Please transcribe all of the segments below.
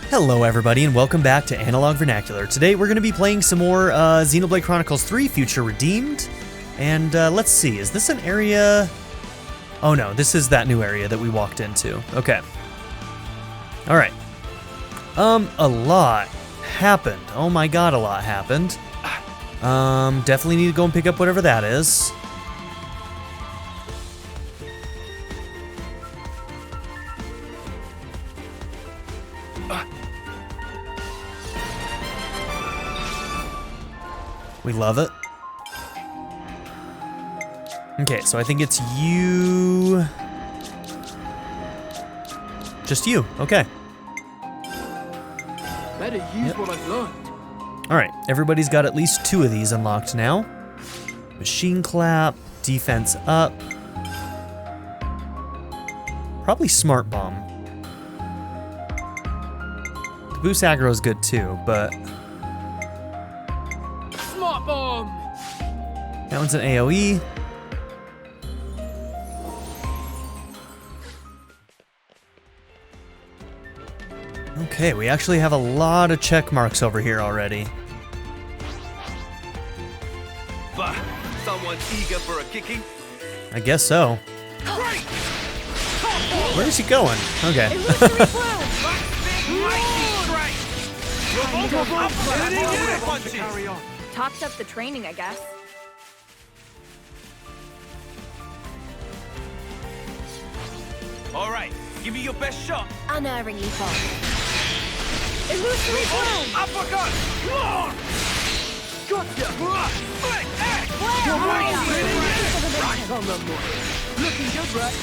Hello everybody and welcome back to Analog Vernacular. Today we're going to be playing some more Xenoblade Chronicles 3 Future Redeemed. And let's see, is this an area? Oh no, this is that new area that we walked into. Okay. Alright. A lot happened. Oh my god, a lot happened. Definitely need to go and pick up whatever that is. We love it. Okay, so I think it's you. Just you, okay. Better use what I've learned. Alright, everybody's got at least 2 of these unlocked now. Machine clap, defense up. Probably smart bomb. The boost aggro is good too, but Smart bomb. that one's an AoE. Okay, we actually have a lot of check marks over here already. Bah, someone eager for a kicking? I guess so. Where is he going? Okay. Topped up the training, I guess. All right, give me your best shot. Unerringly fast. Illusory blow! Uppercut! Gotcha. Right On the money. Looking good, Rex.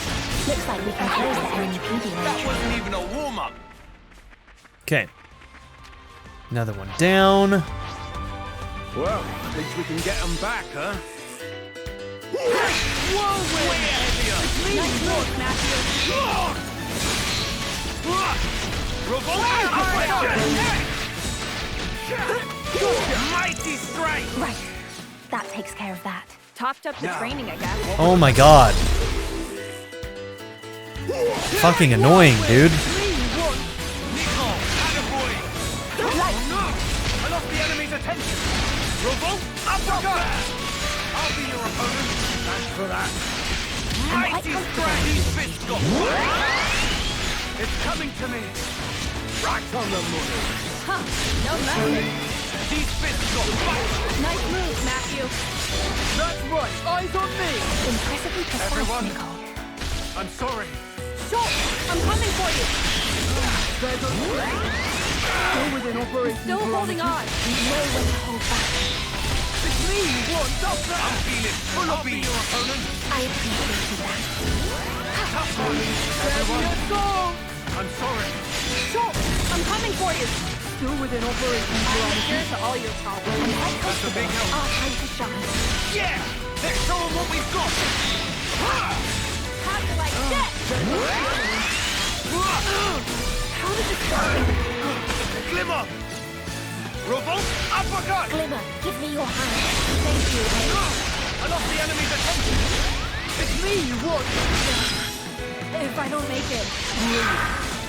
Looks like we can close the enemy PD That wasn't even a warm-up. Okay. Another one down. Well, at least we can get them back, huh? Nice move, Mathew. Mighty strike! Right. That takes care of that. Topped up the training, I guess. Oh my god. Fucking annoying, dude. Nikol, attaboy! I lost the enemy's attention. Revolt, uppercut! I'll be your opponent. Thanks for that. Mighty strike! These fists got It's coming to me. Right on the money. Huh. No mercy. These fists got Nice move, Mathew. That's right. Eyes on me. Impressively precise, Everyone. Nikol. I'm sorry. Shulk, I'm coming for you. There's a... Still within operation. Still holding on. No way to hold back. It's me you want. Stop I'm that. feeling full of be your opponent. I appreciate that. Tough one. Everyone. Let's go. I'm sorry. Shulk, I'm coming for you. Still within operation. I'm here to all your problems. I'm quite That's a big help. Our time to shine. Yeah! Let's show them what we've got! How do you like that? How did this go? Glimmer! Revolt! Uppercut! Glimmer, give me your hand. Thank you. I lost the enemy's attention! It's me you want. If I don't make it.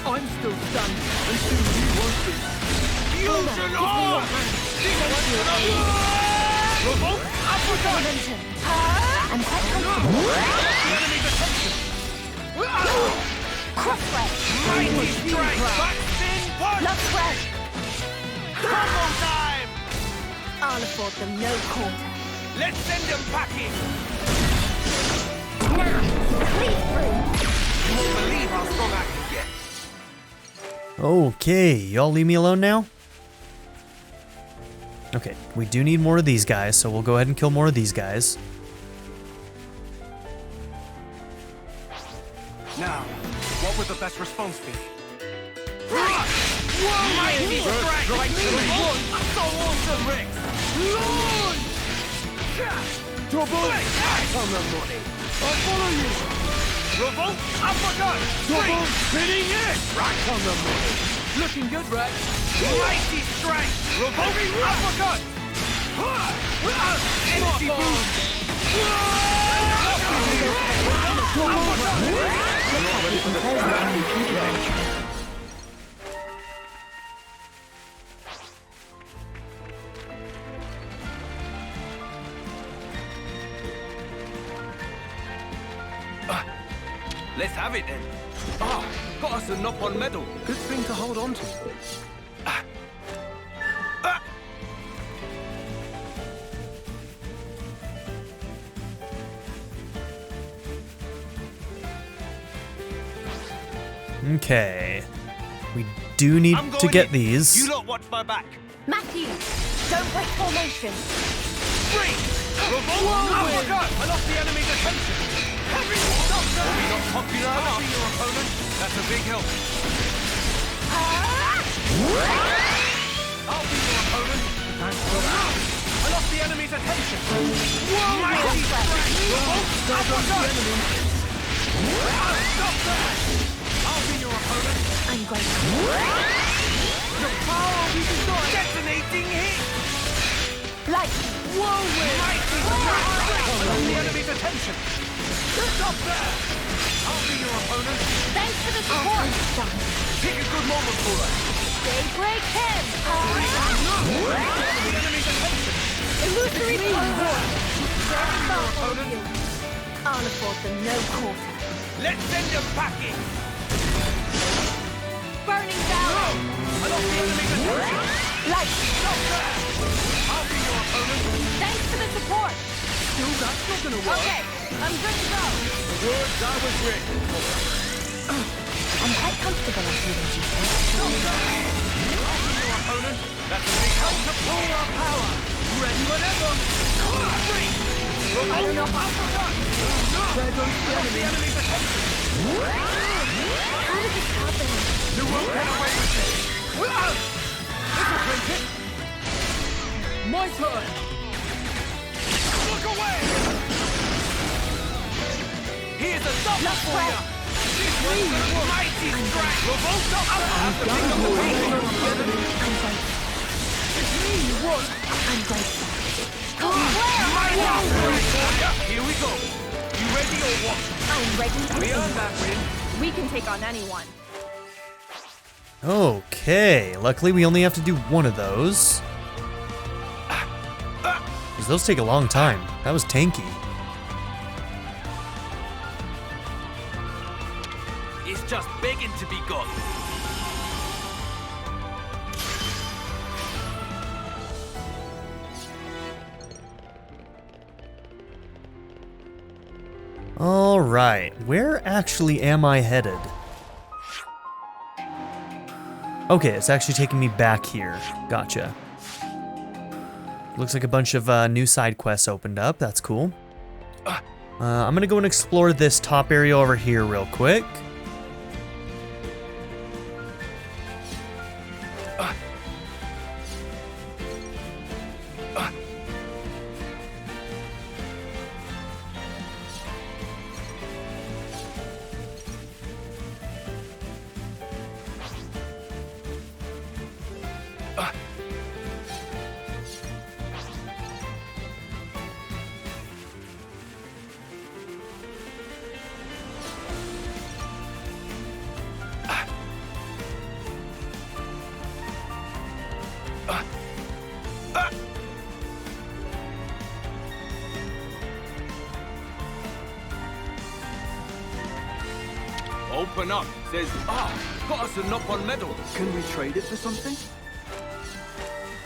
I'm still stunned until you want it. Fusion on! Revolt! Uppercut! Momentum. I'm quite comfortable. The enemy's attention! Crossway. Mighty strike! Back spin punch! Love spread. Combo time! I'll afford them no quarter. Let's send them packing! Now, bleed through. You won't believe how strong I can get! Okay, y'all leave me alone now? Okay, we do need more of these guys, so we'll go ahead and kill more of these guys. Now, what would the best response be? Mighty strike! Right to the one! So awesome, Rex! Double. Right on the money. I'll follow you. Revolt! Uppercut! Double. Spinning it. Right on the money. Looking good, Rex. Mighty strike! Revolt! Uppercut! Energy boost! Have it then. Ah, got us a knock-on medal. Good thing to hold on to. Okay. We do need to get these. You lot watch my back. Mathew, don't break formation. Free! Revolt! Uppercut! I lost the enemy's attention. Everyone, stop that! Are we not popular enough? See your opponent? That's a big help. I'll be your opponent. Thanks for that. I lost the enemy's attention. Mighty strike! Revolt! Uppercut! Stop that! I'll be your opponent. I'm grateful. The power will be destroyed. Detonating hit! Light! Whirlwind! Mighty strike! I lost the enemy's attention. Stop there! I'll be your opponent. Thanks for the support! Pick a good moment for us. Daybreak 10! The enemy's attention. Illusory power! Very thoughtful of Opponent. you. I'll afford them no quarter. Let's send them packing. Burning No! down! I lost the enemy's attention. Light! Stop there! I'll be your opponent. Thanks for the support! Still, that's not gonna work. Okay, I'm good to go. The words I was written. I'm quite comfortable at you, Stop there! I'll be your opponent. That's a big help to pull our power. Ready whenever. Free! I don't know how. There goes the enemy's attention. How did this happen? You won't get away with it. This'll break it. My turn. Look away. Here's a double Left for breath. you. This one's a mighty strike. Revolt up. Have to pick up the pace. I'm grateful. It's me you want. I'm grateful. Mighty strike. Here we go. You ready or what? I'm ready to We earned that win. We can take on anyone. Okay, luckily we only have to do one of those. Because those take a long time. That was tanky. It's just begging to be got. Alright, where actually am I headed? Okay, it's actually taking me back here. Gotcha. Looks like a bunch of new side quests opened up. That's cool. I'm gonna go and explore this top area over here real quick. Open up. Says, got us a knock-on medal. Can we trade it for something?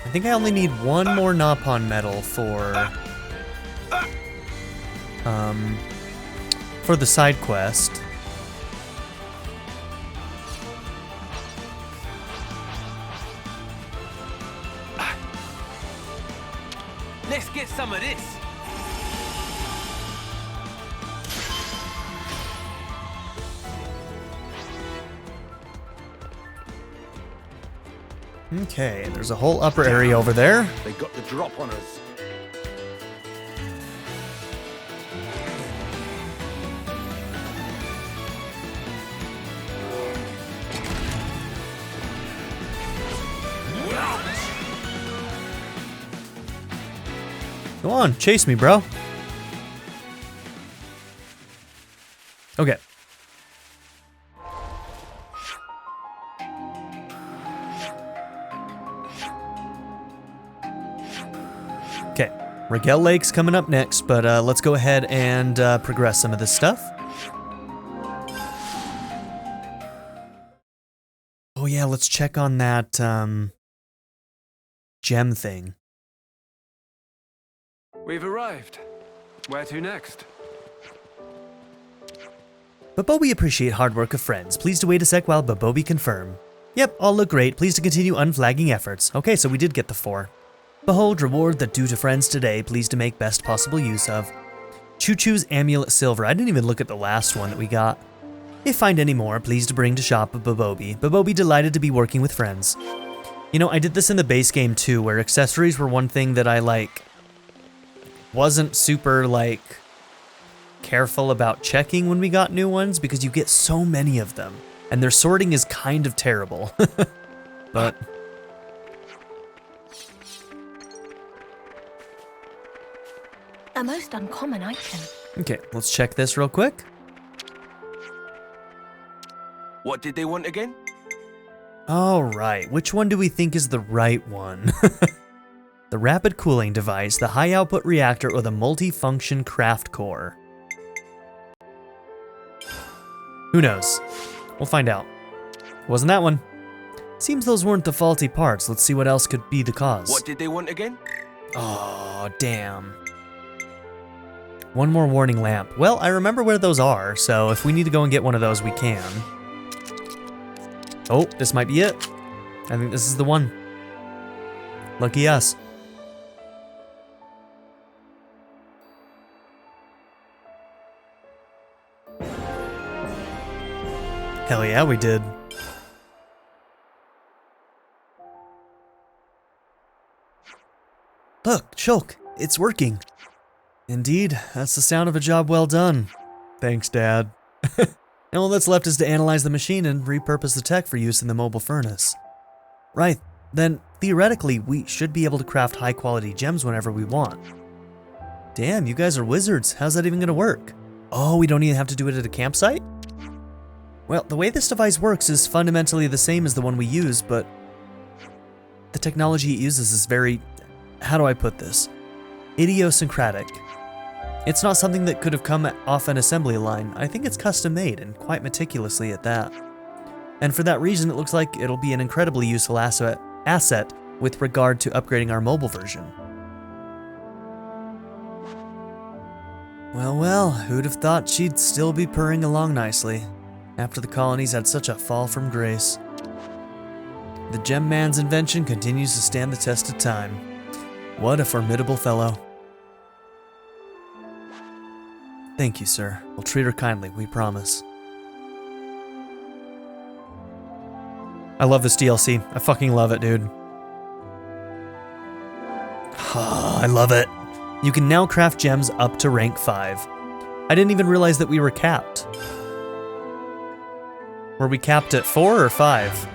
I think I only need one more Napon medal for the side quest. Let's get some of this. Okay, there's a whole upper area over there. They got the drop on us. Go on, chase me, bro. Okay. Okay, Rigel Lake's coming up next, but let's go ahead and progress some of this stuff. yeah, let's check on that gem thing. We've arrived. Where to next? Babobi appreciate hard work of friends. Please to wait a sec while Babobi confirm. Yep, all look great. Please to continue unflagging efforts. Okay, so we did get the 4. Behold, reward that due to friends today. Please to make best possible use of. Choo Choo's Amulet Silver. I didn't even look at the last one that we got. If find any more, please to bring to shop of Babobi. Babobi delighted to be working with friends. You know, I did this in the base game too, where accessories were one thing that I wasn't super careful about checking when we got new ones because you get so many of them and their sorting is kind of terrible. But A most uncommon item. okay, let's check this real quick. What did they want again? All right, which one do we think is the right one? The rapid cooling device, the high output reactor, or the multi-function craft core? Who knows? We'll find out. Wasn't that one? Seems those weren't the faulty parts. Let's see what else could be the cause. What did they want again? Oh, damn. One more warning lamp. Well, I remember where those are, so if we need to go and get one of those, we can. Oh, this might be it. I think this is the one. Lucky us. Hell yeah, we did. Look, Shulk, it's working. Indeed, that's the sound of a job well done. Thanks, Dad. And all that's left is to analyze the machine and repurpose the tech for use in the mobile furnace. Right, then theoretically we should be able to craft high quality gems whenever we want. Damn, you guys are wizards. How's that even gonna work? Oh, we don't even have to do it at a campsite? Well, the way this device works is fundamentally the same as the one we use, but the technology it uses is very, how do I put this? Idiosyncratic. It's not something that could have come off an assembly line. I think it's custom made, and quite meticulously at that. And for that reason, it looks like it'll be an incredibly useful asset with regard to upgrading our mobile version. Well, well, who'd have thought she'd still be purring along nicely, after the colonies had such a fall from grace. The Gem Man's invention continues to stand the test of time. What a formidable fellow. Thank you, sir. We'll treat her kindly, we promise. I love this DLC. I fucking love it, dude. I love it. You can now craft gems up to rank 5. I didn't even realize that we were capped. Were we capped at 4 or 5?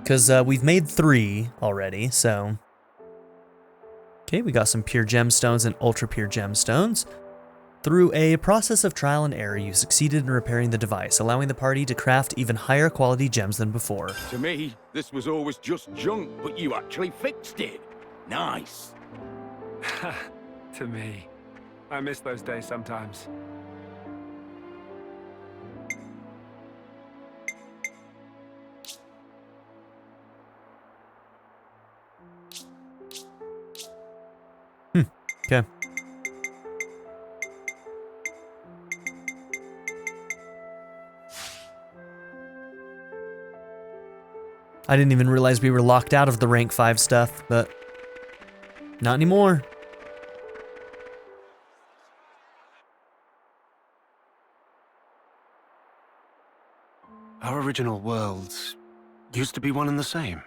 Because we've made 3 already, so... Okay, we got some pure gemstones and ultra pure gemstones. Through a process of trial and error, you succeeded in repairing the device, allowing the party to craft even higher quality gems than before. To me, this was always just junk, but you actually fixed it. Nice. To me. I miss those days sometimes. Okay. I didn't even realize we were locked out of the rank 5 stuff, but not anymore. Our original worlds used to be one and the same.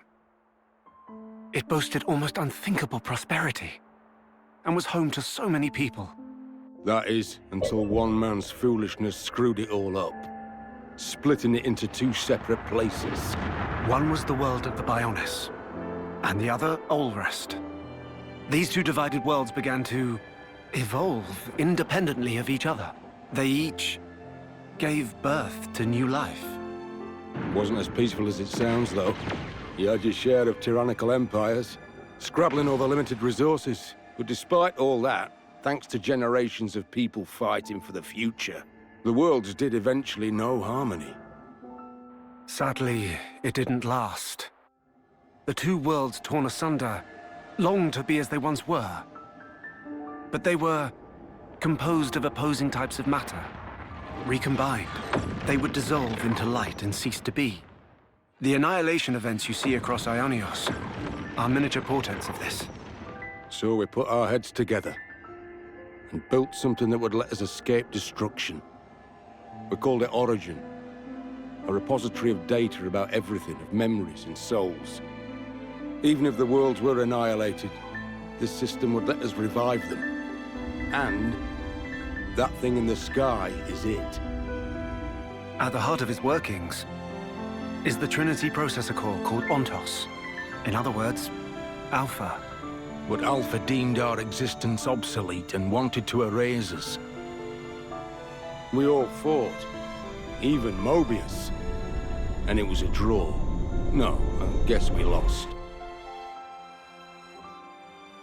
It boasted almost unthinkable prosperity and was home to so many people. That is, until one man's foolishness screwed it all up, splitting it into 2 separate places. One was the world of the Bionis, and the other, Olrest. These 2 divided worlds began to evolve independently of each other. They each gave birth to new life. Wasn't as peaceful as it sounds, though. You had your share of tyrannical empires, scrabbling over limited resources. But despite all that, thanks to generations of people fighting for the future, the worlds did eventually know harmony. Sadly, it didn't last. The two worlds torn asunder longed to be as they once were. But they were composed of opposing types of matter. Recombined, they would dissolve into light and cease to be. The annihilation events you see across Ionios are miniature portents of this. So we put our heads together and built something that would let us escape destruction. We called it Origin, a repository of data about everything, of memories and souls. Even if the worlds were annihilated, this system would let us revive them. And that thing in the sky is it. At the heart of its workings is the Trinity processor core called Ontos. In other words, Alpha. But Alpha deemed our existence obsolete and wanted to erase us. We all fought, even Mobius. And it was a draw. No, I guess we lost.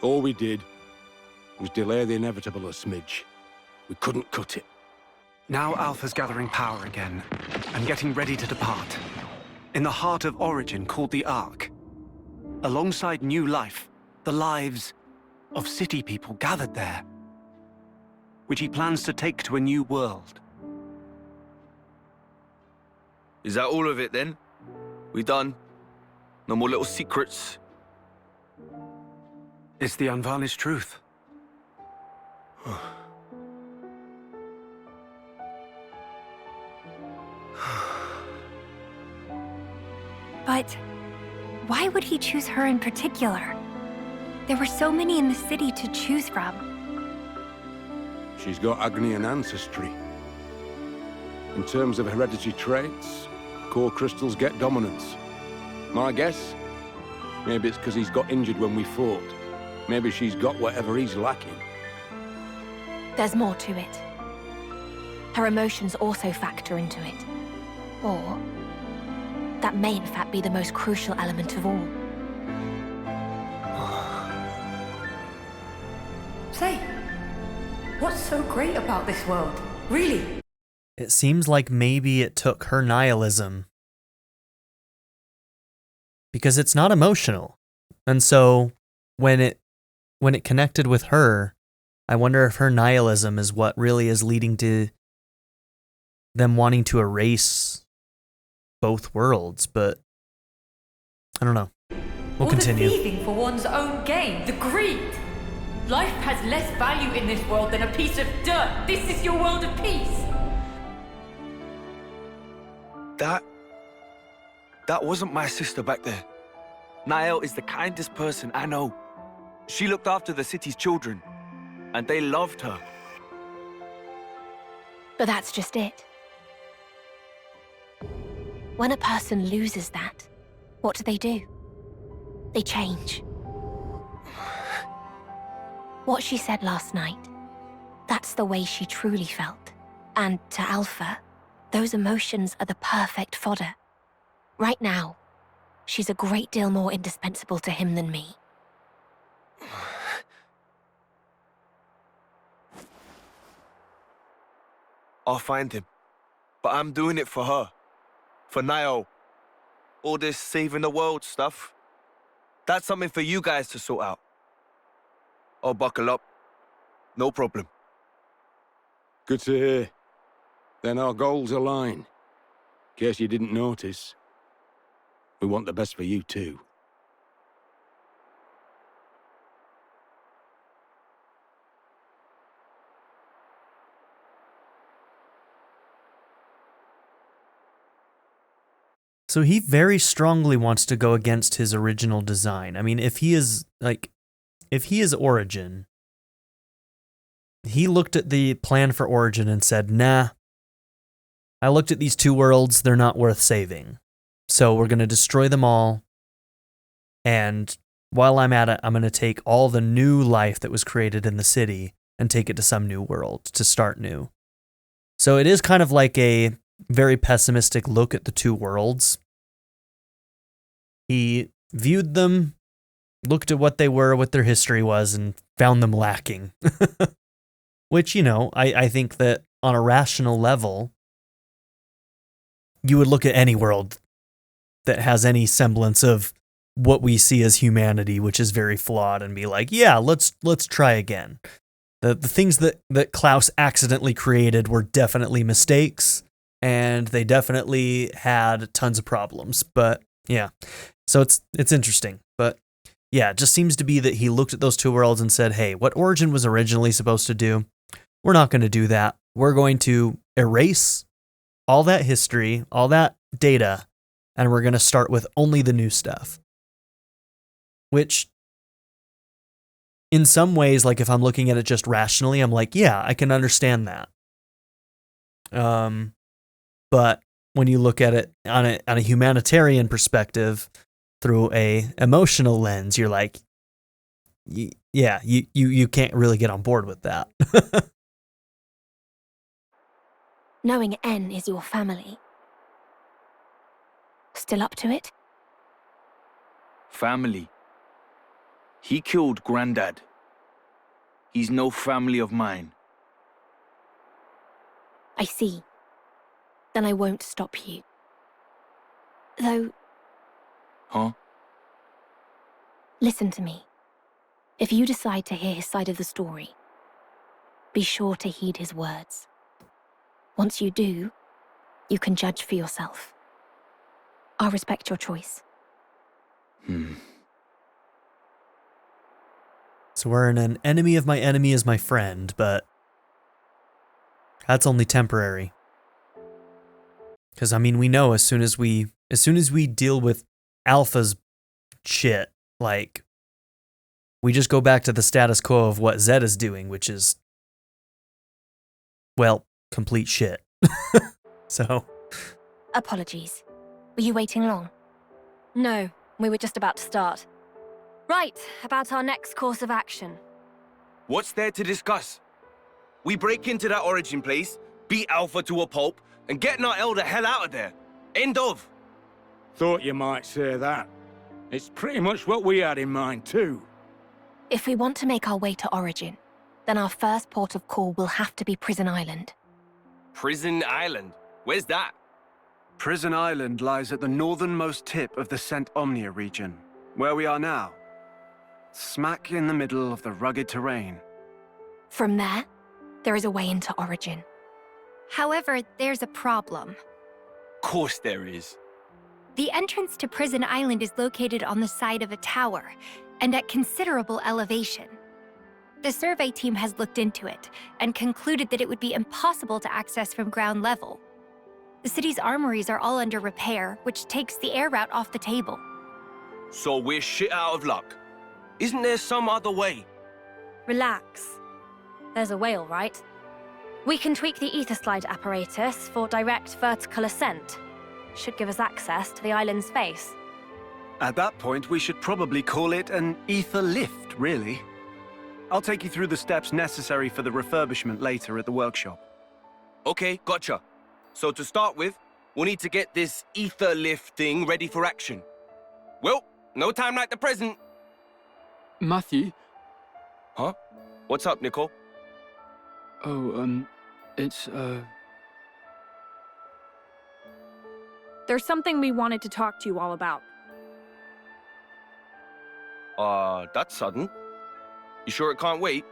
All we did was delay the inevitable a smidge. We couldn't cut it. Now Alpha's gathering power again, and getting ready to depart. In the heart of Origin called the Ark. Alongside new life, the lives of city people gathered there, which he plans to take to a new world. Is that all of it then? We done? No more little secrets? It's the unvarnished truth. But why would he choose her in particular? There were so many in the city to choose from. She's got Agnian ancestry. In terms of hereditary traits, core crystals get dominance. My guess? Maybe it's because he's got injured when we fought. Maybe she's got whatever he's lacking. There's more to it. Her emotions also factor into it. Or that may in fact be the most crucial element of all. Say, what's so great about this world? Really? It seems like maybe it took her nihilism. Because it's not emotional. And so when it connected with her, I wonder if her nihilism is what really is leading to them wanting to erase both worlds, but I don't know. We'll continue. The thieving for one's own gain, the greed. Life has less value in this world than a piece of dirt. This is your world of peace. That wasn't my sister back there. Niall is the kindest person I know. She looked after the city's children, and they loved her. But that's just it. When a person loses that, what do? They change. What she said last night, that's the way she truly felt. And to Alpha, those emotions are the perfect fodder. Right now, she's a great deal more indispensable to him than me. I'll find him. But I'm doing it for her. For Niall. All this saving the world stuff, that's something for you guys to sort out. I'll buckle up. No problem. Good to hear. Then our goals align. In case you didn't notice. We want the best for you too. So he very strongly wants to go against his original design. I mean, if he is Origin, he looked at the plan for Origin and said, nah, I looked at these two worlds, they're not worth saving. So we're going to destroy them all. And while I'm at it, I'm going to take all the new life that was created in the city and take it to some new world to start new. So it is kind of like a very pessimistic look at the two worlds. He viewed them, looked at what they were, what their history was, and found them lacking. Which, I think that on a rational level, you would look at any world that has any semblance of what we see as humanity, which is very flawed, and be like, yeah, let's try again. The things that Klaus accidentally created were definitely mistakes, and they definitely had tons of problems. But yeah, so it's interesting. But yeah, it just seems to be that he looked at those two worlds and said, hey, what Origin was originally supposed to do, we're not going to do that. We're going to erase all that history, all that data, and we're going to start with only the new stuff. Which, in some ways, like if I'm looking at it just rationally, I'm like, yeah, I can understand that. But when you look at it on a humanitarian perspective, through a emotional lens, you're like, yeah, you can't really get on board with that. Knowing N is your family. Still up to it? Family. He killed Grandad. He's no family of mine. I see. Then I won't stop you. Though... Huh? Listen to me. If you decide to hear his side of the story, be sure to heed his words. Once you do, you can judge for yourself. I'll respect your choice. So we're in an enemy of my enemy is my friend, but that's only temporary. Because, I mean, we know as soon as we deal with Alpha's shit, like, we just go back to the status quo of what Zed is doing, which is, well, complete shit. So. Apologies. Were you waiting long? No, we were just about to start. Right, about our next course of action. What's there to discuss? We break into that Origin place, beat Alpha to a pulp, and get Narelle the hell out of there. End of. Thought you might say that. It's pretty much what we had in mind too. If we want to make our way to Origin, then our first port of call will have to be Prison Island. Prison Island? Where's that? Prison Island lies at the northernmost tip of the Cent Omnia region, where we are now. Smack in the middle of the rugged terrain. From there, there is a way into Origin. However, there's a problem. Course there is. The entrance to Prison Island is located on the side of a tower, and at considerable elevation. The survey team has looked into it, and concluded that it would be impossible to access from ground level. The city's armories are all under repair, which takes the air route off the table. So we're shit out of luck. Isn't there some other way? Relax. There's a way, all right. We can tweak the ether slide apparatus for direct vertical ascent. Should give us access to the island's face. At that point, we should probably call it an ether lift, really. I'll take you through the steps necessary for the refurbishment later at the workshop. Okay, gotcha. So to start with, we'll need to get this ether lift thing ready for action. Well, no time like the present. Mathew? Huh? What's up, Nikol? Oh, There's something we wanted to talk to you all about. That's sudden. You sure it can't wait?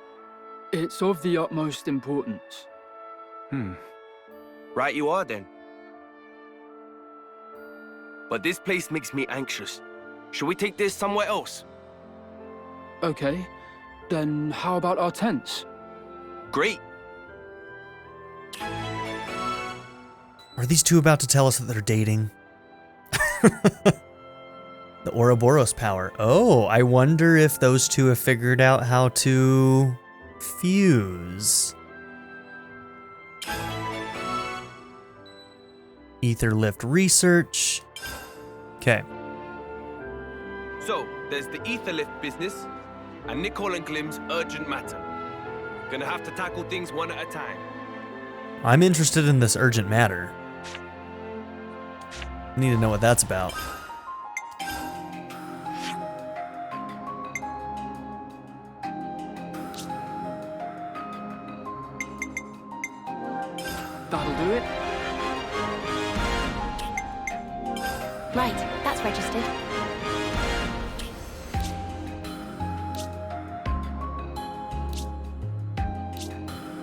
It's of the utmost importance. Right you are, then. But this place makes me anxious. Should we take this somewhere else? Okay, then how about our tents? Great. Are these two about to tell us that they're dating? The Ouroboros power. Oh, I wonder if those two have figured out how to fuse. Ether lift research. Okay. So, there's the ether lift business, and Nikol and Glim's urgent matter. Gonna have to tackle things one at a time. I'm interested in this urgent matter. I need to know what that's about. That'll do it. Right, That's registered.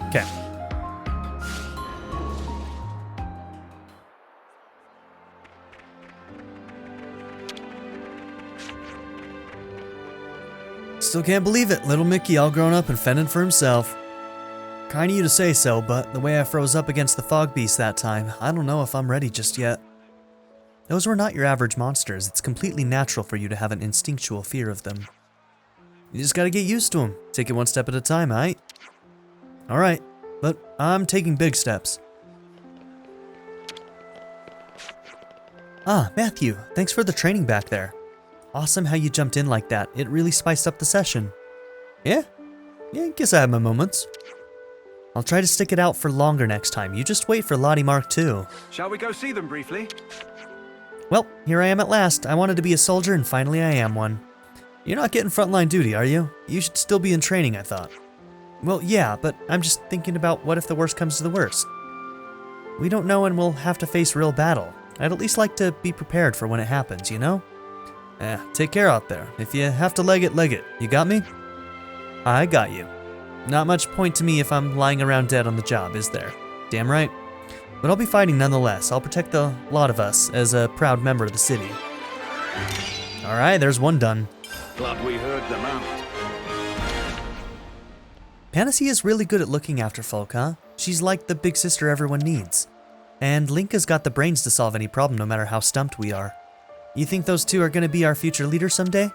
Okay. Still can't believe it. Little Mickey all grown up and fending for himself. Kind of you to say so, but the way I froze up against the fog beast that time, I don't know if I'm ready just yet. Those were not your average monsters. It's completely natural for you to have an instinctual fear of them. You just gotta get used to them. Take it one step at a time, aight? Alright, but I'm taking big steps. Ah, Mathew, thanks for the training back there. Awesome how you jumped in like that. It really spiced up the session. Yeah, I guess I have my moments. I'll try to stick it out for longer next time. You just wait for Lottie Mark 2. Shall we go see them briefly? Well, here I am at last. I wanted to be a soldier and finally I am one. You're not getting frontline duty, are you? You should still be in training, I thought. Well, yeah, but I'm just thinking about what if the worst comes to the worst. We don't know when we'll have to face real battle. I'd at least like to be prepared for when it happens, you know? Take care out there. If you have to leg it. You got me? I got you. Not much point to me if I'm lying around dead on the job, is there? Damn right. But I'll be fighting nonetheless. I'll protect the lot of us as a proud member of the city. Alright, there's one done. Glad we heard them out. Panacea is really good at looking after folk, huh? She's like the big sister everyone needs. And Linka's got the brains to solve any problem no matter how stumped we are. You think those two are gonna be our future leaders someday?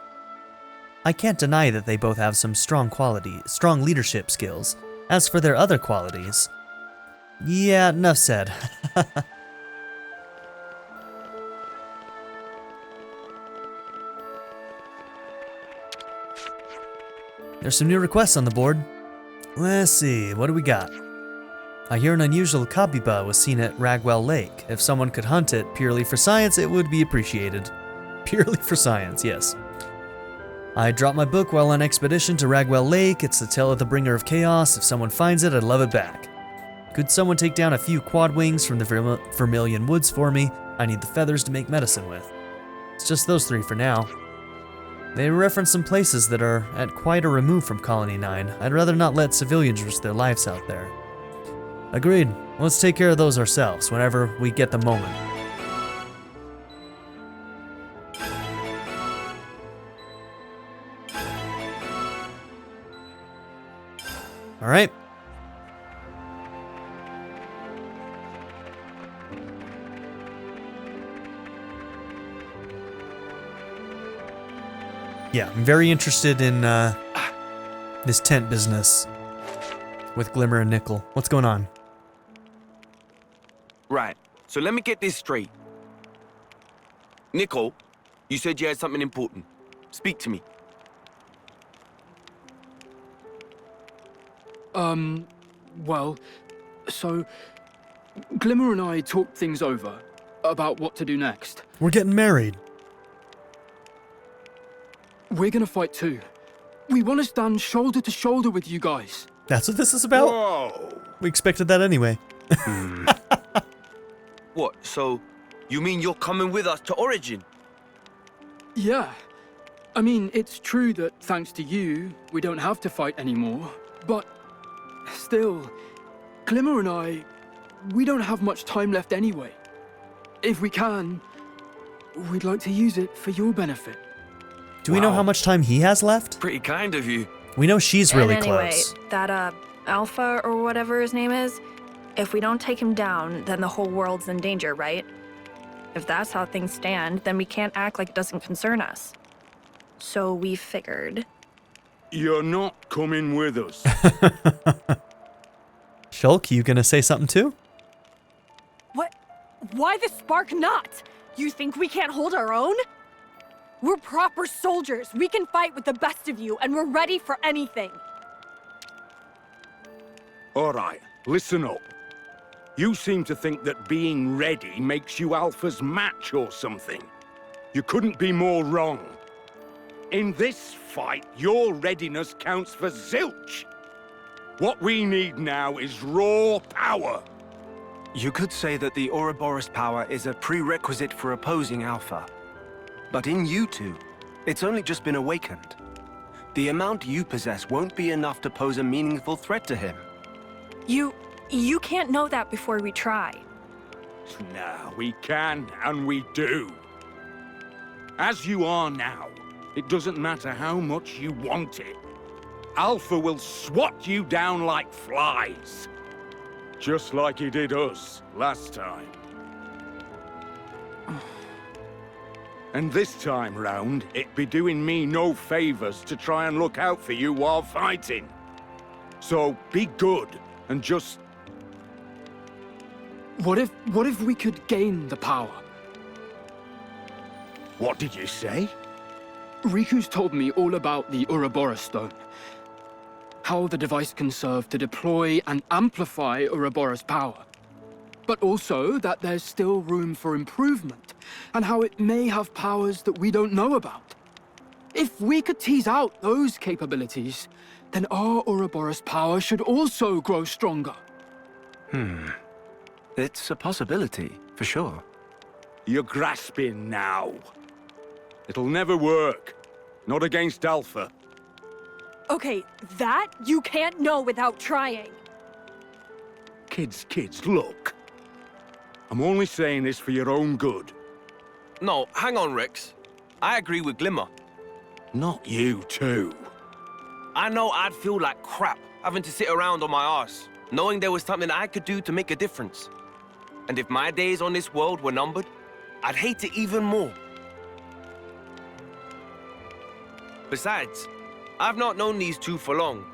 I can't deny that they both have some strong leadership skills. As for their other qualities... Yeah, enough said. There's some new requests on the board. Let's see, what do we got? I hear an unusual kabiba was seen at Ragwell Lake. If someone could hunt it purely for science, it would be appreciated. Purely for science, yes. I dropped my book while on expedition to Ragwell Lake. It's the tale of the bringer of chaos. If someone finds it, I'd love it back. Could someone take down a few quad wings from the Vermilion Woods for me? I need the feathers to make medicine with. It's just those three for now. They reference some places that are at quite a remove from Colony 9. I'd rather not let civilians risk their lives out there. Agreed. Let's take care of those ourselves whenever we get the moment. Alright. Yeah, I'm very interested in this tent business with Glimmer and Nikol. What's going on? Right, so let me get this straight. Nikol, you said you had something important. Speak to me. Well, so Glimmer and I talked things over about what to do next. We're getting married. We're gonna fight too. We want to stand shoulder to shoulder with you guys. That's what this is about? Whoa! We expected that anyway. What, so you mean you're coming with us to Origin? Yeah. I mean, it's true that thanks to you, we don't have to fight anymore. But still, Glimmer and I, we don't have much time left anyway. If we can, we'd like to use it for your benefit. Do we know how much time he has left? Pretty kind of you. We know she's really and anyway, close. That, Alpha or whatever his name is, if we don't take him down, then the whole world's in danger, right? If that's how things stand, then we can't act like it doesn't concern us. So we figured... You're not coming with us. Shulk, you gonna say something too? What? Why the spark not? You think we can't hold our own? We're proper soldiers. We can fight with the best of you, and we're ready for anything. All right, listen up. You seem to think that being ready makes you Alpha's match or something. You couldn't be more wrong. In this fight, your readiness counts for zilch. What we need now is raw power. You could say that the Ouroboros power is a prerequisite for opposing Alpha. But in you two, it's only just been awakened. The amount you possess won't be enough to pose a meaningful threat to him. You can't know that before we try. Nah, we can, and we do. As you are now, it doesn't matter how much you want it. Alpha will swat you down like flies. Just like he did us last time. And this time round, it'd be doing me no favors to try and look out for you while fighting. So be good and just... What if we could gain the power? What did you say? Riku's told me all about the Ouroboros Stone. How the device can serve to deploy and amplify Ouroboros' power. But also that there's still room for improvement, and how it may have powers that we don't know about. If we could tease out those capabilities, then our Ouroboros power should also grow stronger. It's a possibility, for sure. You're grasping now. It'll never work. Not against Alpha. Okay, that you can't know without trying. Kids, look. I'm only saying this for your own good. No, hang on, Rex. I agree with Glimmer. Not you, too. I know I'd feel like crap having to sit around on my arse, knowing there was something I could do to make a difference. And if my days on this world were numbered, I'd hate it even more. Besides, I've not known these two for long,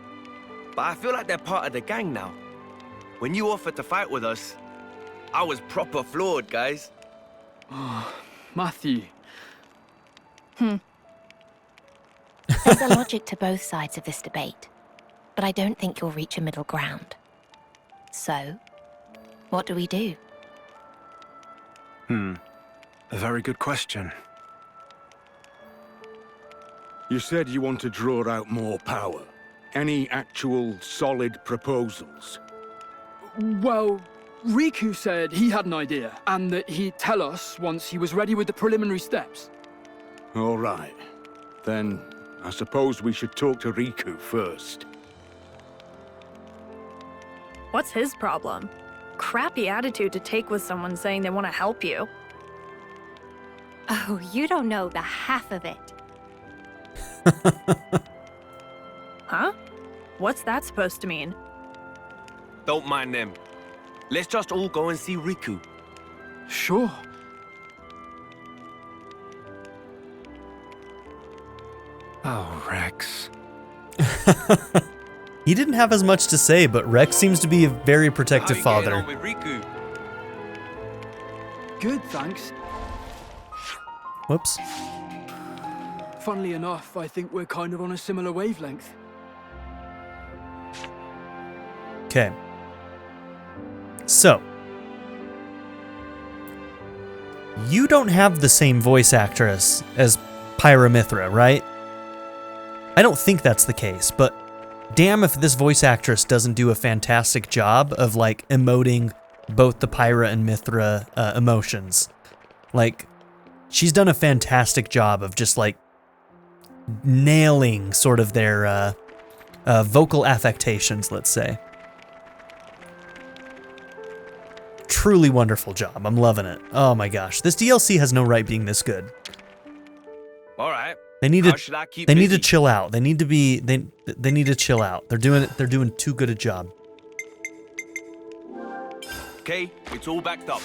but I feel like they're part of the gang now. When you offered to fight with us, I was proper floored, guys. Mathew. There's a logic to both sides of this debate, but I don't think you'll reach a middle ground. So, what do we do? A very good question. You said you want to draw out more power. Any actual solid proposals? Well, Riku said he had an idea, and that he'd tell us once he was ready with the preliminary steps. All right. Then, I suppose we should talk to Riku first. What's his problem? Crappy attitude to take with someone saying they want to help you. Oh, you don't know the half of it. Huh? What's that supposed to mean? Don't mind them. Let's just all go and see Riku. Sure. Oh, Rex. He didn't have as much to say, but Rex seems to be a very protective How you getting father. on with Riku? Good, thanks. Whoops. Funnily enough, I think we're kind of on a similar wavelength. Okay. So. You don't have the same voice actress as Pyramithra, right? I don't think that's the case, but damn if this voice actress doesn't do a fantastic job of, like, emoting both the Pyra and Mithra emotions. Like, she's done a fantastic job of just, like, nailing sort of their vocal affectations, let's say. Truly wonderful job. I'm loving it. Oh my gosh. This DLC has no right being this good. All right. They need How should I keep they need to busy? chill out. They need to be they need to chill out. They're doing too good a job. Okay, it's all backed up.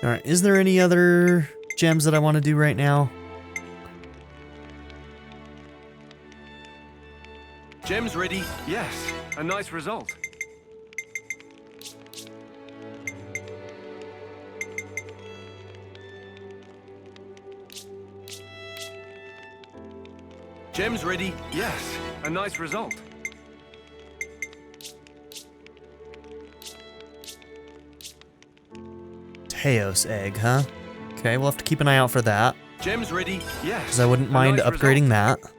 All right. Is there any other gems that I want to do right now? Gem's ready. Yes, a nice result. Gem's ready. Yes, a nice result. Teos egg, huh? Okay, we'll have to keep an eye out for that, Gem's ready. Yes. because I wouldn't a mind nice upgrading result. that.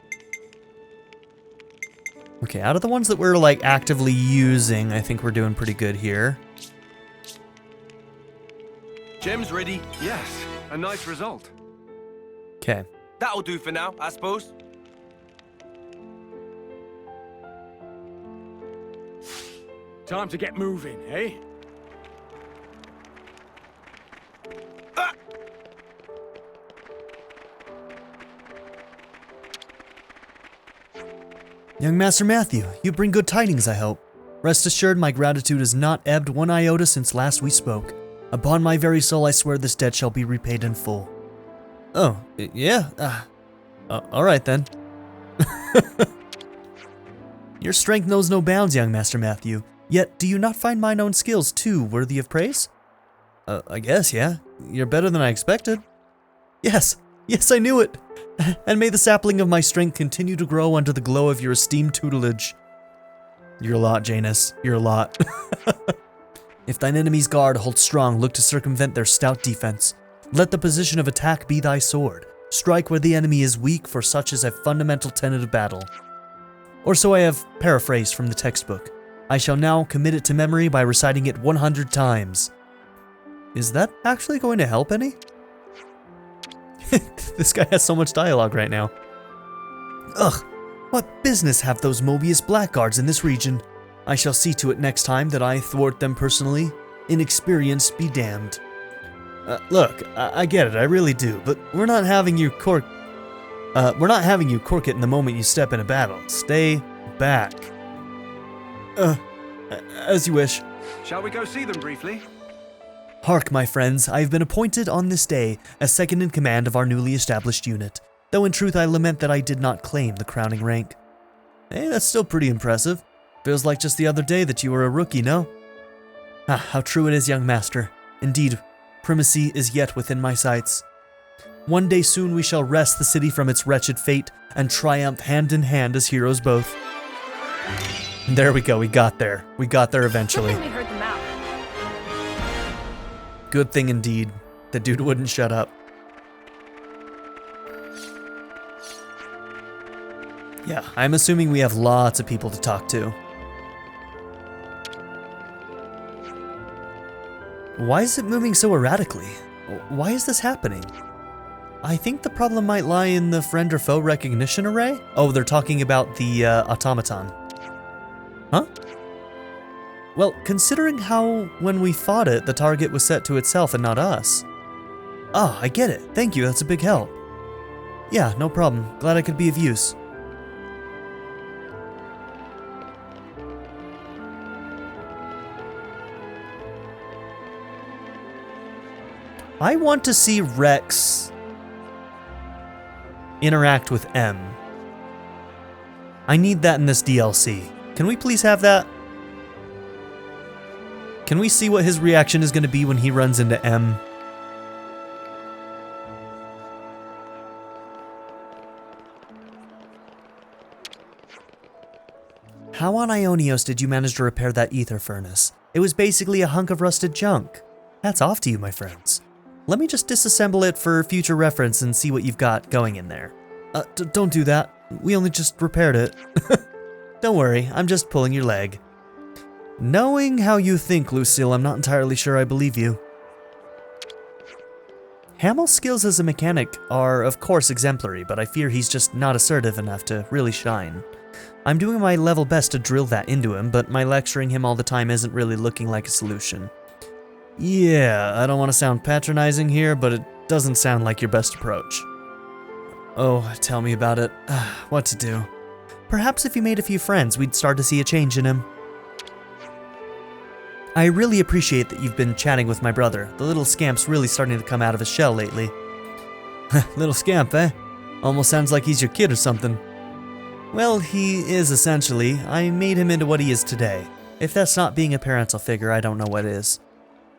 Okay, out of the ones that we're like actively using, I think we're doing pretty good here. Gem's ready. Yes, a nice result. Okay. That'll do for now, I suppose. Time to get moving, eh? Young Master Mathew, you bring good tidings, I hope. Rest assured, my gratitude has not ebbed one iota since last we spoke. Upon my very soul, I swear this debt shall be repaid in full. Oh, yeah? Alright then. Your strength knows no bounds, young Master Mathew. Yet, do you not find mine own skills, too, worthy of praise? I guess, yeah. You're better than I expected. Yes, I knew it. And may the sapling of my strength continue to grow under the glow of your esteemed tutelage. You're a lot, Janus. You're a lot. If thine enemy's guard holds strong, look to circumvent their stout defense. Let the position of attack be thy sword. Strike where the enemy is weak, for such is a fundamental tenet of battle. Or so I have paraphrased from the textbook. I shall now commit it to memory by reciting it 100 times. Is that actually going to help any? This guy has so much dialogue right now. Ugh, what business have those Mobius blackguards in this region? I shall see to it next time that I thwart them personally. Inexperience be damned. Look, I get it, I really do, but we're not having you cork it in the moment you step in a battle. Stay back. As you wish. Shall we go see them briefly? Hark, my friends, I have been appointed on this day as second in command of our newly established unit, though in truth I lament that I did not claim the crowning rank. Hey, that's still pretty impressive. Feels like just the other day that you were a rookie, no? Ah, how true it is, young master. Indeed, primacy is yet within my sights. One day soon we shall wrest the city from its wretched fate and triumph hand in hand as heroes both. There we go, we got there. We got there eventually. We heard them out. Good thing indeed. The dude wouldn't shut up. Yeah, I'm assuming we have lots of people to talk to. Why is it moving so erratically? Why is this happening? I think the problem might lie in the friend or foe recognition array. Oh, they're talking about the automaton. Huh? Well, considering how, when we fought it, the target was set to itself and not us. Ah, I get it. Thank you, that's a big help. Yeah, no problem. Glad I could be of use. I want to see Rex interact with M. I need that in this DLC. Can we please have that? Can we see what his reaction is going to be when he runs into M? How on Ionios did you manage to repair that ether furnace? It was basically a hunk of rusted junk. Hats off to you, my friends. Let me just disassemble it for future reference and see what you've got going in there. Don't do that. We only just repaired it. Don't worry, I'm just pulling your leg. Knowing how you think, Lucille, I'm not entirely sure I believe you. Hamel's skills as a mechanic are, of course, exemplary, but I fear he's just not assertive enough to really shine. I'm doing my level best to drill that into him, but my lecturing him all the time isn't really looking like a solution. Yeah, I don't want to sound patronizing here, but it doesn't sound like your best approach. Oh, tell me about it. What to do? Perhaps if you made a few friends, we'd start to see a change in him. I really appreciate that you've been chatting with my brother. The little scamp's really starting to come out of his shell lately. Little scamp, eh? Almost sounds like he's your kid or something. Well, he is essentially. I made him into what he is today. If that's not being a parental figure, I don't know what is.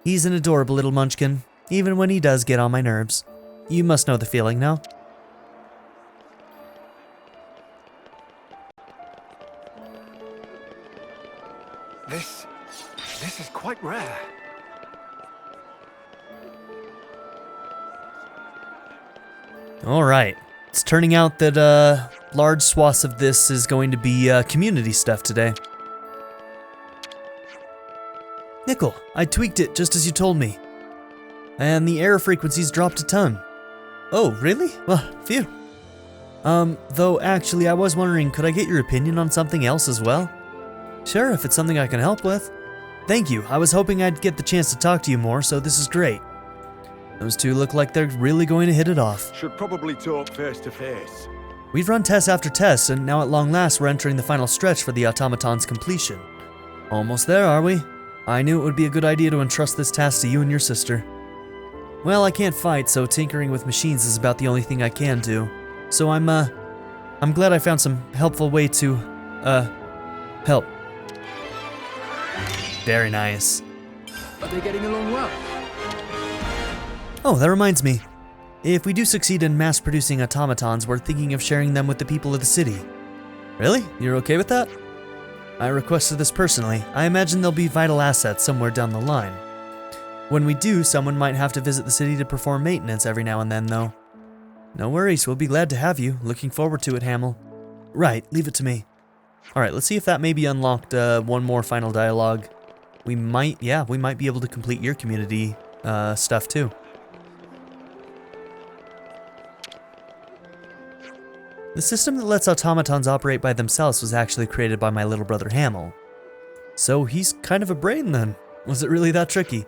He's an adorable little munchkin, even when he does get on my nerves. You must know the feeling, no? This is quite rare. Alright. It's turning out that large swaths of this is going to be community stuff today. Nikol, I tweaked it just as you told me. and the error frequency's dropped a ton. Oh, really? Well, phew. Though actually I was wondering, could I get your opinion on something else as well? Sure, if it's something I can help with. Thank you, I was hoping I'd get the chance to talk to you more, so this is great. Those two look like they're really going to hit it off. Should probably talk face to face. We've run test after test, and now at long last we're entering the final stretch for the automaton's completion. Almost there, are we? I knew it would be a good idea to entrust this task to you and your sister. Well, I can't fight, so tinkering with machines is about the only thing I can do. So I'm glad I found some helpful way to, help. Very nice. Are they getting along well? Oh, that reminds me. If we do succeed in mass-producing automatons, we're thinking of sharing them with the people of the city. Really? You're okay with that? I requested this personally. I imagine they'll be vital assets somewhere down the line. When we do, someone might have to visit the city to perform maintenance every now and then, though. No worries, we'll be glad to have you. Looking forward to it, Hamill. Right, leave it to me. Alright, let's see if that maybe unlocked one more final dialogue. We might be able to complete your community stuff too. The system that lets automatons operate by themselves was actually created by my little brother Hamill. So he's kind of a brain then. Was it really that tricky?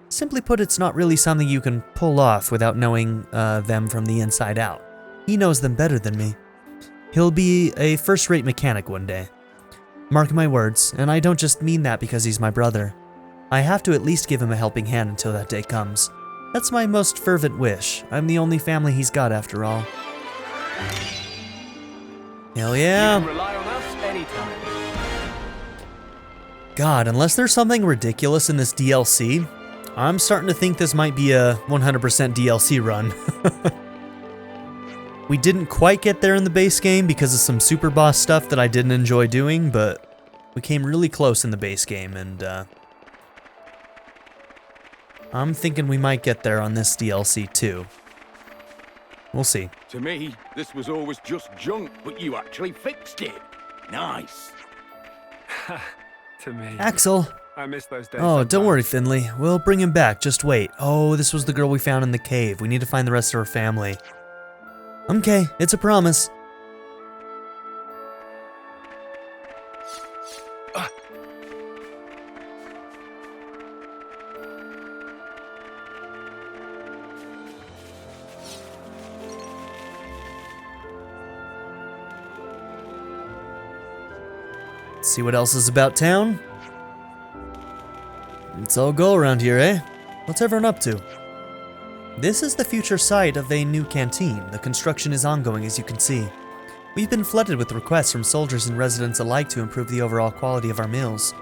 Simply put, it's not really something you can pull off without knowing them from the inside out. He knows them better than me. He'll be a first-rate mechanic one day. Mark my words, and I don't just mean that because he's my brother. I have to at least give him a helping hand until that day comes. That's my most fervent wish. I'm the only family he's got after all. Hell yeah! You can rely on us anytime. God, unless there's something ridiculous in this DLC, I'm starting to think this might be a 100% DLC run. We didn't quite get there in the base game because of some super boss stuff that I didn't enjoy doing, but we came really close in the base game, and I'm thinking we might get there on this DLC too. We'll see. To me, this was always just junk, but you actually fixed it. Nice. To me. Axel! I miss those days. Oh, sometimes. don't worry, Finley. We'll bring him back, just wait. Oh, this was the girl we found in the cave. We need to find the rest of her family. Okay, it's a promise. See what else is about town? It's all go around here, eh? What's everyone up to? This is the future site of a new canteen. The construction is ongoing, as you can see. We've been flooded with requests from soldiers and residents alike to improve the overall quality of our meals.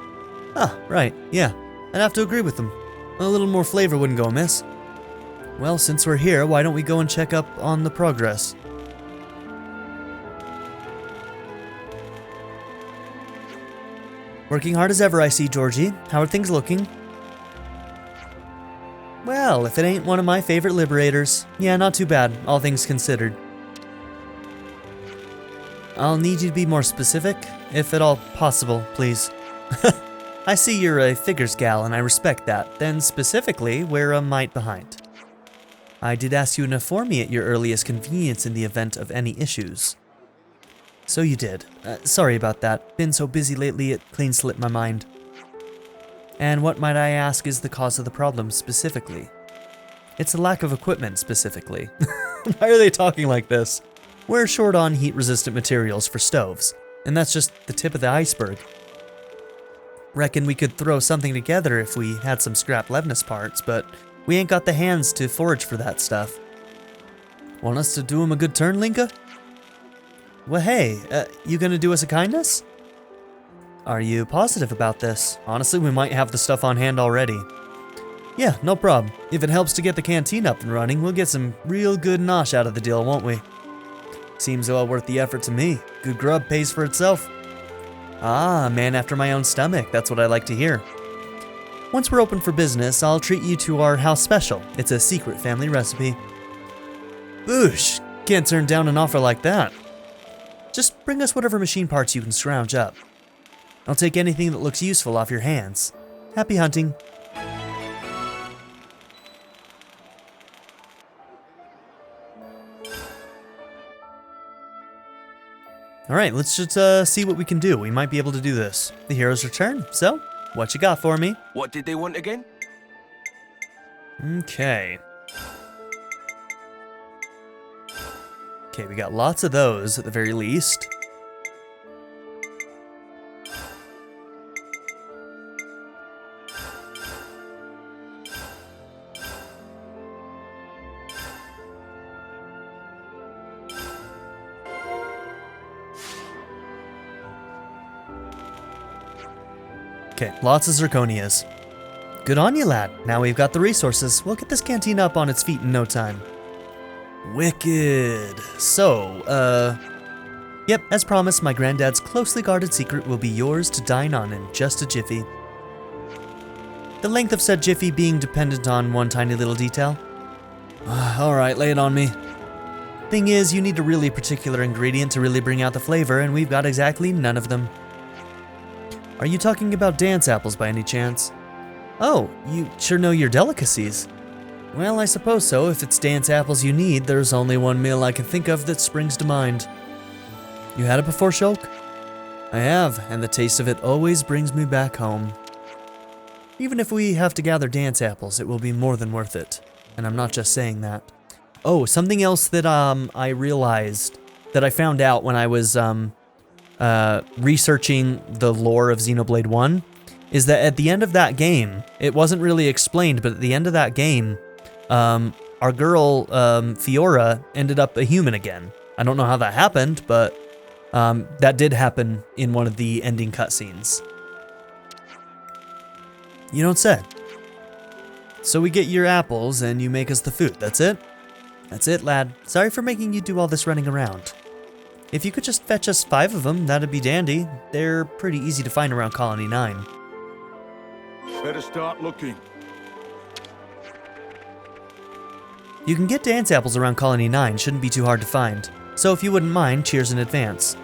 Ah, right, yeah. I'd have to agree with them. A little more flavor wouldn't go amiss. Well, since we're here, why don't we go and check up on the progress? Working hard as ever, I see, Georgie. How are things looking? Well, if it ain't one of my favorite liberators. Yeah, not too bad, all things considered. I'll need you to be more specific, if at all possible, please. I see you're a figures gal, and I respect that. Then specifically, we're a mite behind. I did ask you to inform me at your earliest convenience in the event of any issues. So you did. Sorry about that. Been so busy lately it clean slipped my mind. And what might I ask is the cause of the problem specifically? It's a lack of equipment specifically. Why are they talking like this? We're short on heat-resistant materials for stoves, and that's just the tip of the iceberg. Reckon we could throw something together if we had some scrap Levnis parts, but we ain't got the hands to forage for that stuff. Want us to do him a good turn, Linka? Well, hey, you gonna do us a kindness? Are you positive about this? Honestly, we might have the stuff on hand already. Yeah, no problem. If it helps to get the canteen up and running, we'll get some real good nosh out of the deal, won't we? Seems well worth the effort to me. Good grub pays for itself. Ah, a man after my own stomach. That's what I like to hear. Once we're open for business, I'll treat you to our house special. It's a secret family recipe. Boosh! Can't turn down an offer like that. Just bring us whatever machine parts you can scrounge up. I'll take anything that looks useful off your hands. Happy hunting. Alright, let's just see what we can do. We might be able to do this. The heroes return, so what you got for me? What did they want again? Okay. Okay, we got lots of those at the very least. Okay, lots of zirconias. Good on you, lad. Now we've got the resources. We'll get this canteen up on its feet in no time. Wicked. So, yep, as promised, my granddad's closely guarded secret will be yours to dine on in just a jiffy. The length of said jiffy being dependent on one tiny little detail. Alright, lay it on me. Thing is, you need a really particular ingredient to really bring out the flavor, and we've got exactly none of them. Are you talking about dance apples by any chance? Oh, you sure know your delicacies. Well, I suppose so. If it's dance apples you need, there's only one meal I can think of that springs to mind. You had it before, Shulk? I have, and the taste of it always brings me back home. Even if we have to gather dance apples, it will be more than worth it. And I'm not just saying that. Oh, something else that I realized, that I found out when I was researching the lore of Xenoblade 1, is that at the end of that game, it wasn't really explained, but at the end of that game, our girl, Fiora, ended up a human again. I don't know how that happened, but that did happen in one of the ending cutscenes. You don't say. So we get your apples, and you make us the food, that's it? That's it, lad. Sorry for making you do all this running around. If you could just fetch us 5 of them, that'd be dandy. They're pretty easy to find around Colony 9. Better start looking. You can get dance apples around Colony 9, shouldn't be too hard to find. So if you wouldn't mind, cheers in advance.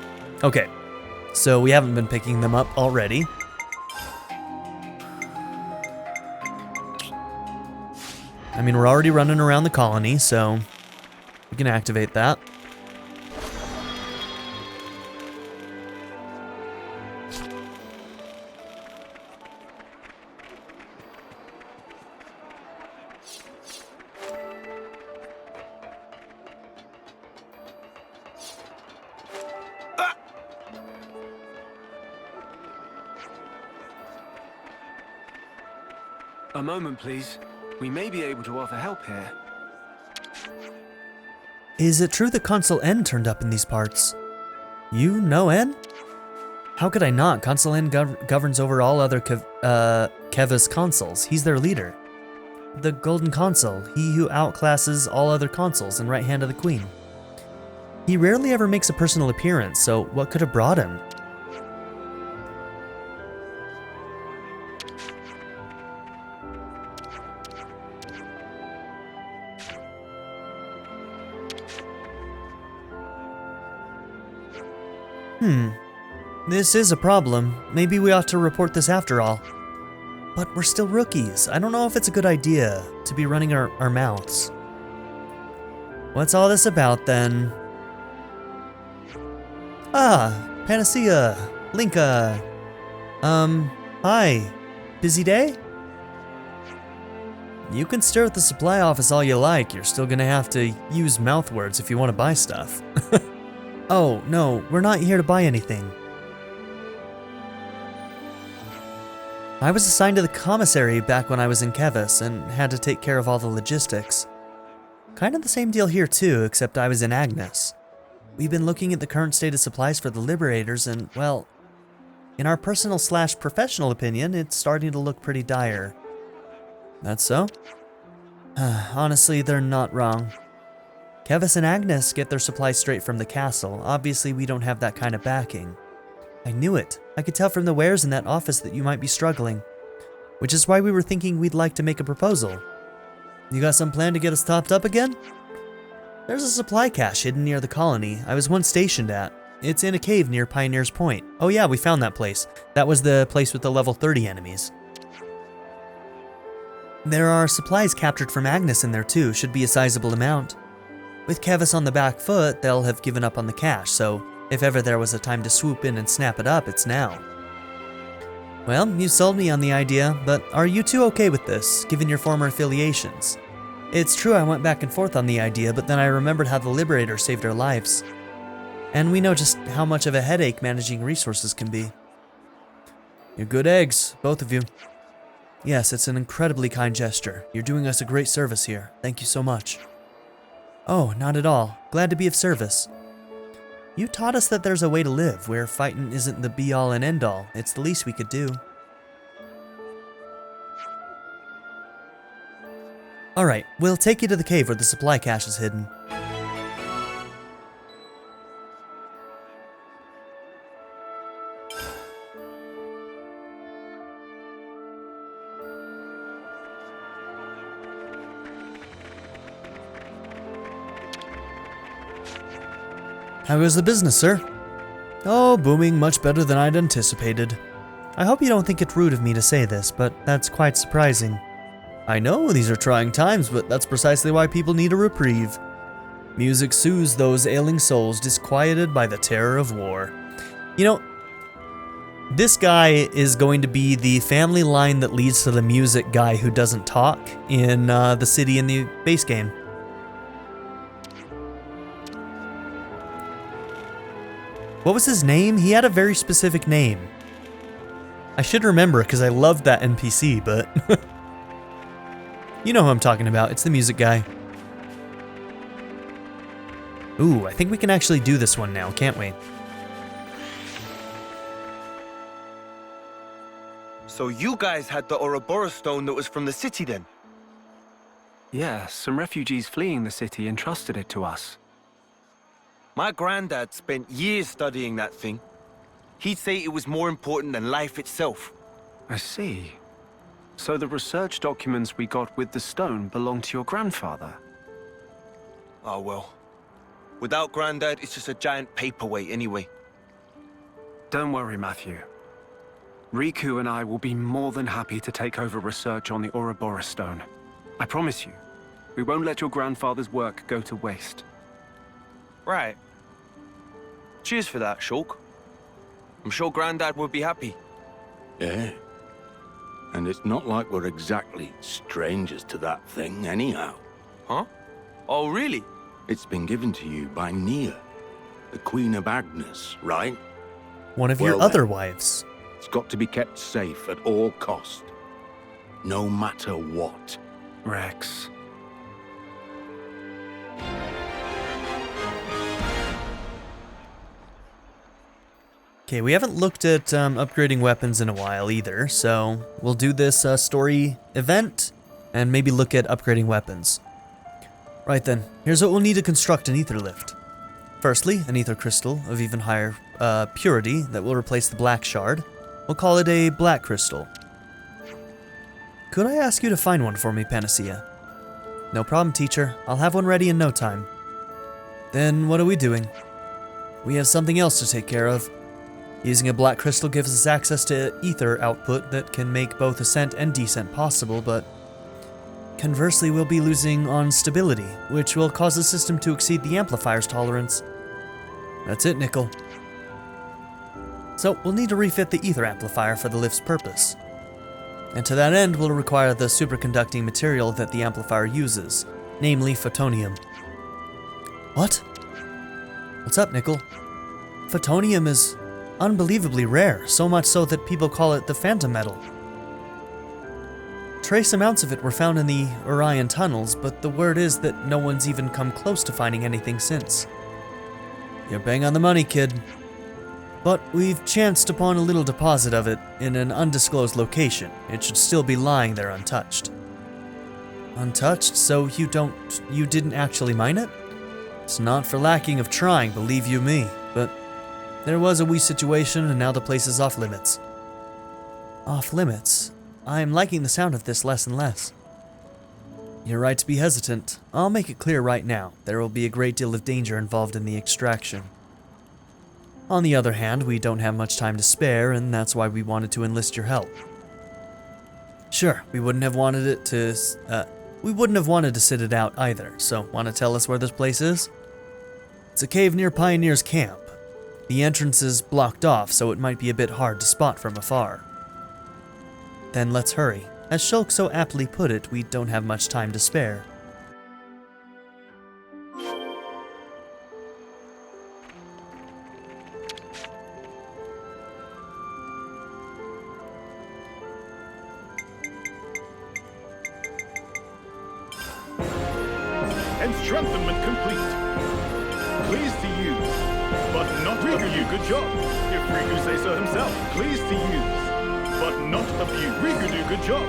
Okay, so we haven't been picking them up already. I mean, we're already running around the colony, so we can activate that. A moment, please. We may be able to offer help here. Is it true that Consul N turned up in these parts? You know N? How could I not? Consul N governs over all other Kevas consuls. He's their leader. The Golden Consul, he who outclasses all other consuls and right hand of the Queen. He rarely ever makes a personal appearance, so what could have brought him? This is a problem. Maybe we ought to report this after all. But we're still rookies. I don't know if it's a good idea to be running our mouths. What's all this about, then? Ah, Panacea, Linka. Hi. Busy day? You can stare at the supply office all you like. You're still gonna have to use mouth words if you want to buy stuff. Oh, no, we're not here to buy anything. I was assigned to the commissary back when I was in Kevas and had to take care of all the logistics. Kind of the same deal here too, except I was in Agnes. We've been looking at the current state of supplies for the Liberators and, well, in our personal/professional opinion, it's starting to look pretty dire. That's so? Honestly, they're not wrong. Kevas and Agnes get their supplies straight from the castle. Obviously, we don't have that kind of backing. I knew it. I could tell from the wares in that office that you might be struggling. Which is why we were thinking we'd like to make a proposal. You got some plan to get us topped up again? There's a supply cache hidden near the colony I was once stationed at. It's in a cave near Pioneer's Point. Oh yeah, we found that place. That was the place with the level 30 enemies. There are supplies captured from Agnes in there too, should be a sizable amount. With Kevas on the back foot, they'll have given up on the cache, so If ever there was a time to swoop in and snap it up, it's now. Well, you sold me on the idea, but are you two okay with this, given your former affiliations? It's true I went back and forth on the idea, but then I remembered how the Liberator saved our lives. And we know just how much of a headache managing resources can be. You're good eggs, both of you. Yes, it's an incredibly kind gesture. You're doing us a great service here. Thank you so much. Oh, not at all. Glad to be of service. You taught us that there's a way to live, where fighting isn't the be-all and end-all. It's the least we could do. Alright, we'll take you to the cave where the supply cache is hidden. How goes the business, sir? Oh, booming, much better than I'd anticipated. I hope you don't think it rude of me to say this, but that's quite surprising. I know these are trying times, but that's precisely why people need a reprieve. Music soothes those ailing souls disquieted by the terror of war. You know, this guy is going to be the family line that leads to the music guy who doesn't talk in the city in the base game. What was his name? He had a very specific name. I should remember because I loved that NPC, but... You know who I'm talking about. It's the music guy. Ooh, I think we can actually do this one now, can't we? So you guys had the Ouroboros stone that was from the city then? Yeah, some refugees fleeing the city entrusted it to us. My granddad spent years studying that thing. He'd say it was more important than life itself. I see. So the research documents we got with the stone belong to your grandfather? Oh well. Without Granddad, it's just a giant paperweight anyway. Don't worry, Mathew. Riku and I will be more than happy to take over research on the Ouroboros stone. I promise you, we won't let your grandfather's work go to waste. Right. Cheers for that, Shulk. I'm sure Granddad would be happy. Yeah. And it's not like we're exactly strangers to that thing anyhow. Huh? Oh, really? It's been given to you by Nia, the Queen of Agnes, right? One of your other wives. It's got to be kept safe at all cost. No matter what. Rex. Okay, we haven't looked at upgrading weapons in a while either, so we'll do this story event and maybe look at upgrading weapons. Right then, here's what we'll need to construct an ether lift. Firstly, an ether crystal of even higher purity that will replace the black shard. We'll call it a black crystal. Could I ask you to find one for me, Panacea? No problem, teacher. I'll have one ready in no time. Then what are we doing? We have something else to take care of. Using a black crystal gives us access to ether output that can make both ascent and descent possible, but conversely we'll be losing on stability, which will cause the system to exceed the amplifier's tolerance. That's it, Nikol. So we'll need to refit the ether amplifier for the lift's purpose. And to that end, we'll require the superconducting material that the amplifier uses, namely photonium. What? What's up, Nikol? Photonium is unbelievably rare, so much so that people call it the phantom metal. Trace amounts of it were found in the Orion tunnels, but the word is that no one's even come close to finding anything since. You're bang on the money, kid. But we've chanced upon a little deposit of it in an undisclosed location. It should still be lying there untouched. Untouched? So you didn't actually mine it? It's not for lacking of trying, believe you me, but there was a wee situation and now the place is off limits. Off limits? I'm liking the sound of this less and less. You're right to be hesitant. I'll make it clear right now. There will be a great deal of danger involved in the extraction. On the other hand, we don't have much time to spare, and that's why we wanted to enlist your help. Sure, we wouldn't have wanted to sit it out either, so want to tell us where this place is? It's a cave near Pioneer's camp. The entrance is blocked off, so it might be a bit hard to spot from afar. Then let's hurry. As Shulk so aptly put it, we don't have much time to spare. Enstrengthenment complete. Pleased to use, but not abuse. Good job. If Riku say so himself. Pleased to use, but not abuse. Riku do good job.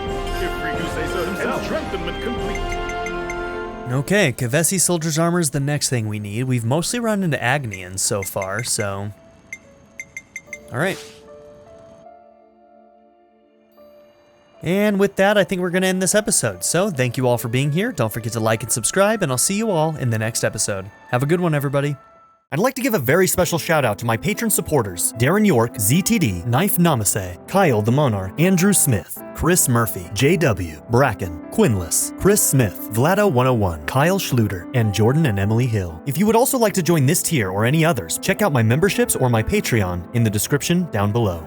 If Riku say so himself. Enstrengthenment complete. Okay, Kavesi Soldier's Armor is the next thing we need. We've mostly run into Agnians so far, so... Alright. And with that, I think we're going to end this episode. So, thank you all for being here. Don't forget to like and subscribe, and I'll see you all in the next episode. Have a good one, everybody. I'd like to give a very special shout out to my patron supporters, Darren York, ZTD, Knife Namaste, Kyle the Monarch, Andrew Smith, Chris Murphy, JW, Bracken, Quinless, Chris Smith, Vlado101, Kyle Schluter, and Jordan and Emily Hill. If you would also like to join this tier or any others, check out my memberships or my Patreon in the description down below.